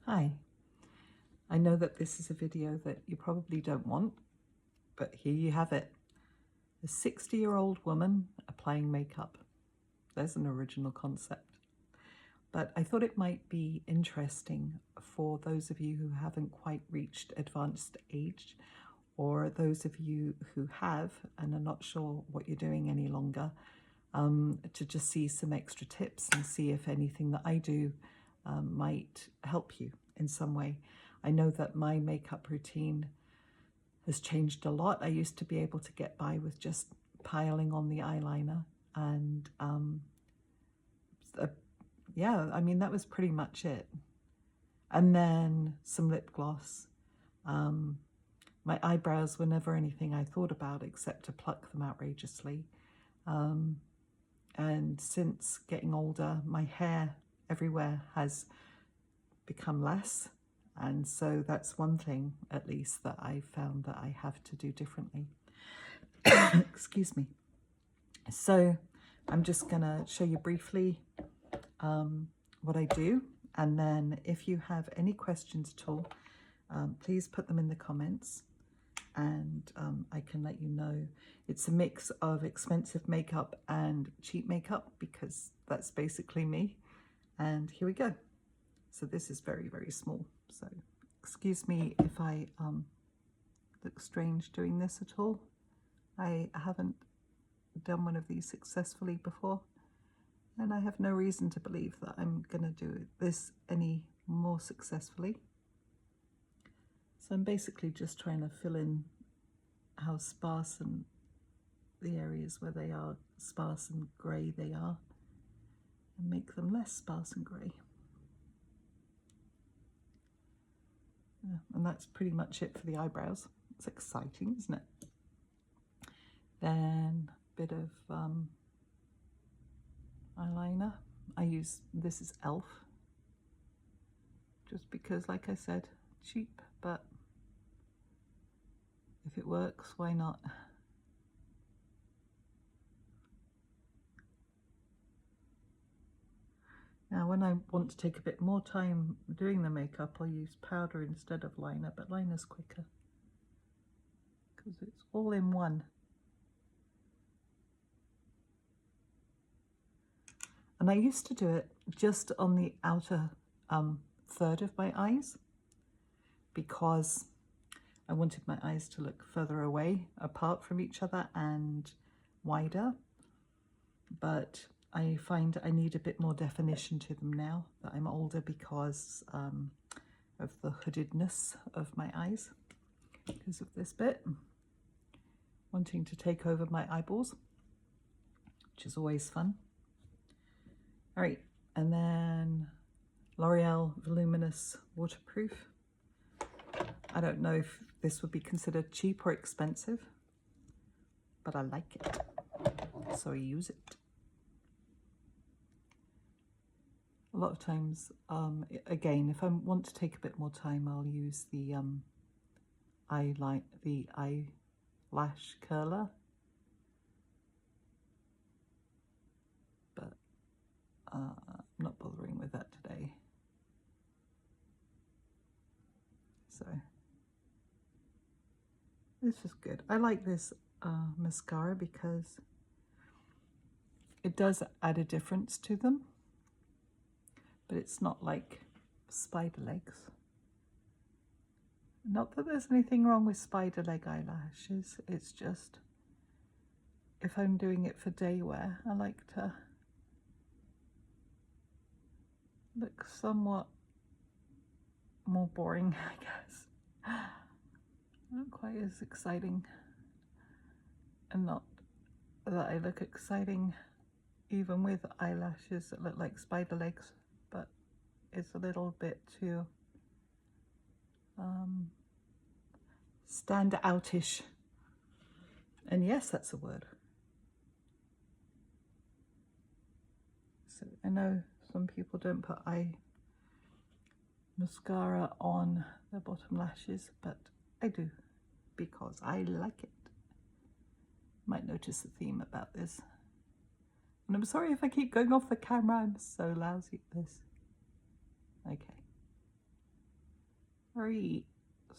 Hi, I know that this is a video that you probably don't want, but here you have it. A 60-year-old woman applying makeup. There's an original concept. But I thought it might be interesting for those of you who haven't quite reached advanced age, or those of you who have and are not sure what you're doing any longer, to just see some extra tips and see if anything that I do might help you in some way. I know that my makeup routine has changed a lot. I used to be able to get by with just piling on the eyeliner and yeah, I mean, that was pretty much it. And then some lip gloss. My eyebrows were never anything I thought about except to pluck them outrageously. And since getting older, my hair everywhere has become less. And so that's one thing, at least, that I found that I have to do differently. Excuse me. So I'm just going to show you briefly what I do. And then if you have any questions at all, please put them in the comments and I can let you know. It's a mix of expensive makeup and cheap makeup because that's basically me. And here we go. So this is very, very small. So excuse me if I look strange doing this at all. I haven't done one of these successfully before, and I have no reason to believe that I'm going to do this any more successfully. So I'm basically just trying to fill in how sparse and the areas where they are sparse and grey they are, and make them less sparse and grey. Yeah, and that's pretty much it for the eyebrows. It's exciting, isn't it? Then a bit of eyeliner. This is e.l.f. just because, like I said, cheap, but if it works, why not? Now, when I want to take a bit more time doing the makeup, I'll use powder instead of liner, but liner's quicker because it's all in one. And I used to do it just on the outer third of my eyes because I wanted my eyes to look further away, apart from each other and wider. But I find I need a bit more definition to them now that I'm older because of the hoodedness of my eyes, because of this bit, wanting to take over my eyeballs, which is always fun. All right, and then L'Oreal Voluminous Waterproof. I don't know if this would be considered cheap or expensive, but I like it, so I use it. A lot of times, again, if I want to take a bit more time, I'll use the eyelash curler, but I'm not bothering with that today. So this is good. I like this mascara because it does add a difference to them, but it's not like spider legs. Not that there's anything wrong with spider leg eyelashes, it's just if I'm doing it for day wear, I like to look somewhat more boring, I guess. Not quite as exciting, and not that I look exciting even with eyelashes that look like spider legs, but it's a little bit too stand outish. And yes, that's a word. So I know some people don't put mascara on their bottom lashes, but I do because I like it. Might notice a theme about this. And I'm sorry if I keep going off the camera, I'm so lousy at this. Okay. Right,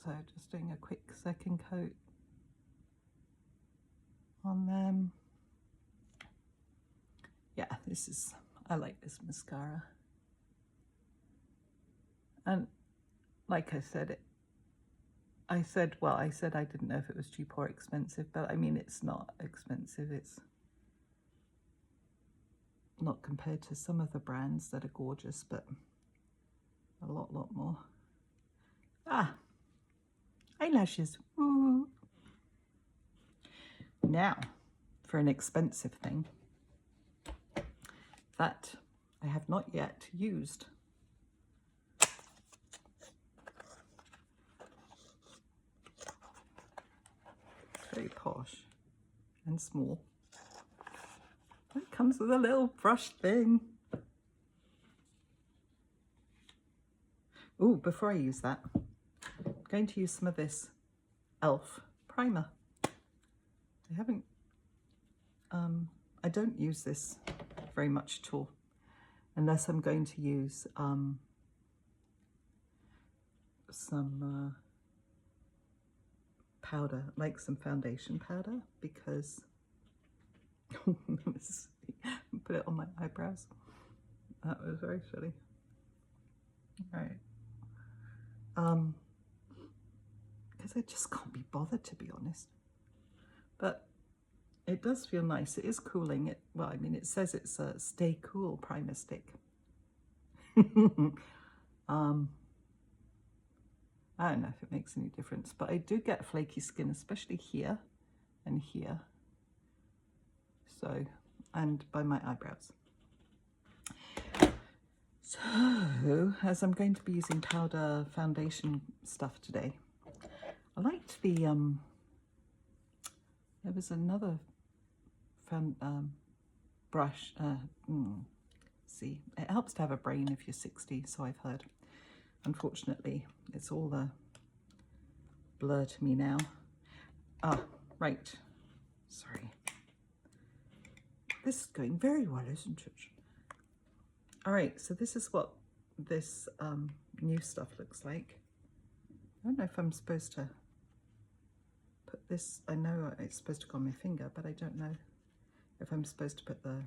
so just doing a quick second coat on them. Yeah, I like this mascara. And like I said, I said I didn't know if it was cheap or expensive, but I mean, it's not expensive. It's not compared to some of the brands that are gorgeous, but a lot more. Ah, eyelashes. Ooh. Now, for an expensive thing that I have not yet used. Very posh and small. It comes with a little brush thing. Oh, before I use that, I'm going to use some of this e.l.f. primer. I don't use this very much at all, unless I'm going to use some powder, like some foundation powder, because put it on my eyebrows. That was very silly. All right. Because I just can't be bothered, to be honest. But it does feel nice. It is cooling. Well, I mean, it says it's a Stay Cool primer stick. I don't know if it makes any difference, but I do get flaky skin, especially here and here. So, and by my eyebrows. So, as I'm going to be using powder foundation stuff today, I liked the, there was another brush, see, it helps to have a brain if you're 60, so I've heard. Unfortunately, it's all a blur to me now. Ah, right, sorry. This is going very well, isn't it? All right, so this is what this new stuff looks like. I don't know if I'm supposed to put this, I know it's supposed to go on my finger, but I don't know if I'm supposed to put the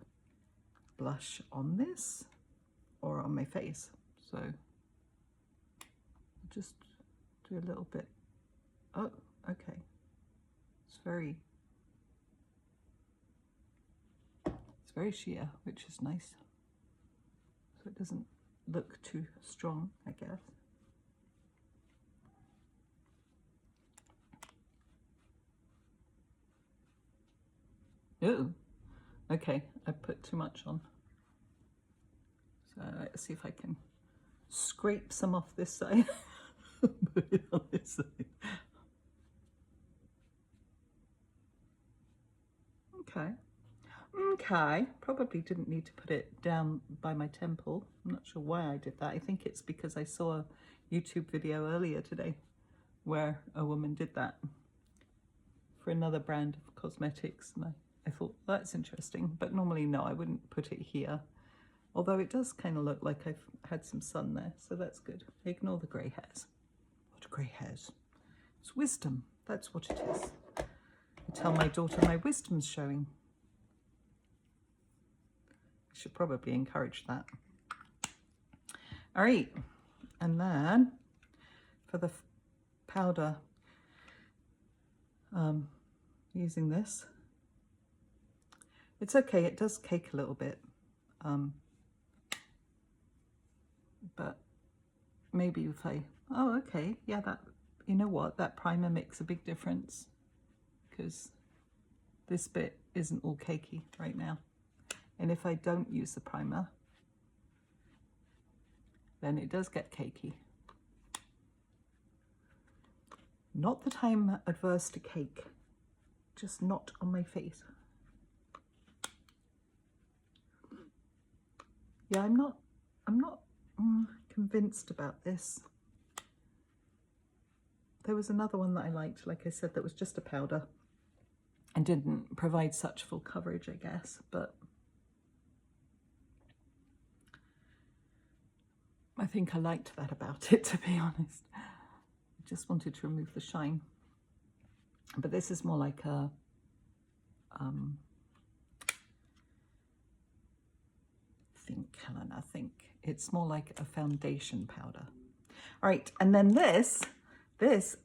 blush on this or on my face. So I'll just do a little bit. Oh, okay. It's very sheer, which is nice. So it doesn't look too strong, I guess. Oh, okay, I put too much on. So let's see if I can scrape some off this side. Put it on this side. Okay. Okay, probably didn't need to put it down by my temple. I'm not sure why I did that. I think it's because I saw a YouTube video earlier today where a woman did that for another brand of cosmetics, and I thought, that's interesting, but normally no, I wouldn't put it here. Although it does kind of look like I've had some sun there, so that's good. Ignore the grey hairs. What grey hairs? It's wisdom, that's what it is. I tell my daughter my wisdom's showing. I should probably encourage that. All right, and then for the powder, using this. It's okay, it does cake a little bit, but maybe if oh, okay, yeah, that, you know what, that primer makes a big difference, because this bit isn't all cakey right now. And if I don't use the primer, then it does get cakey. Not that I'm adverse to cake, just not on my face. Yeah, I'm not convinced about this. There was another one that I liked, like I said, that was just a powder and didn't provide such full coverage, I guess, but I think I liked that about it, to be honest. just wanted to remove the shine. But this is more like a think it's more like a foundation powder. All right, and then this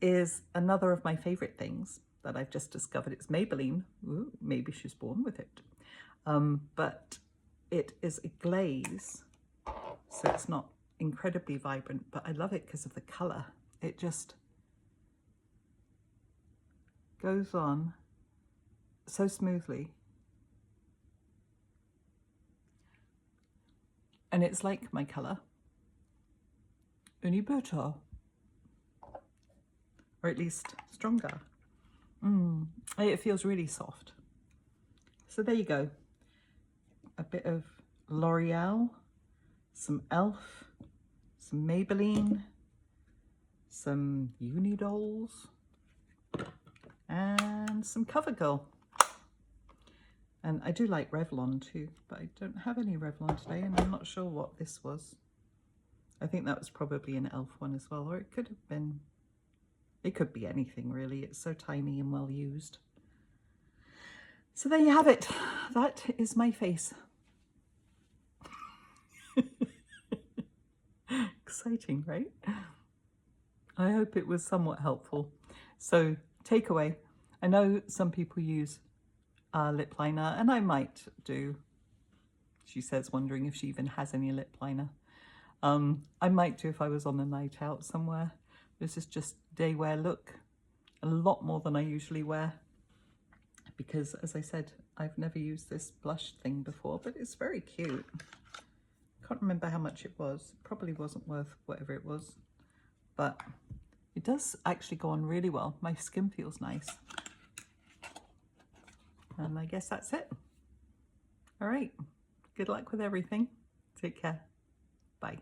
is another of my favorite things that I've just discovered. It's Maybelline. Ooh, maybe she's born with it. But it is a glaze, so it's not incredibly vibrant, but I love it because of the color. It just goes on so smoothly. And it's like my color, only better, or at least stronger. It feels really soft. So there you go. A bit of L'Oreal, some e.l.f., some Maybelline, some Unidolls, and some CoverGirl. And I do like Revlon too, but I don't have any Revlon today, and I'm not sure what this was. I think that was probably an e.l.f. one as well, or it could have been, it could be anything really. It's so tiny and well used. So there you have it. That is my face. Exciting, right? I hope it was somewhat helpful. So takeaway, I know some people use lip liner, and I might do. She says, wondering if she even has any lip liner. I might do if I was on a night out somewhere. This is just day wear look, a lot more than I usually wear, because as I said, I've never used this blush thing before, but it's very cute. Can't remember how much it was. It probably wasn't worth whatever it was, but it does actually go on really well. My skin feels nice. And I guess that's it. All right. Good luck with everything. Take care. Bye.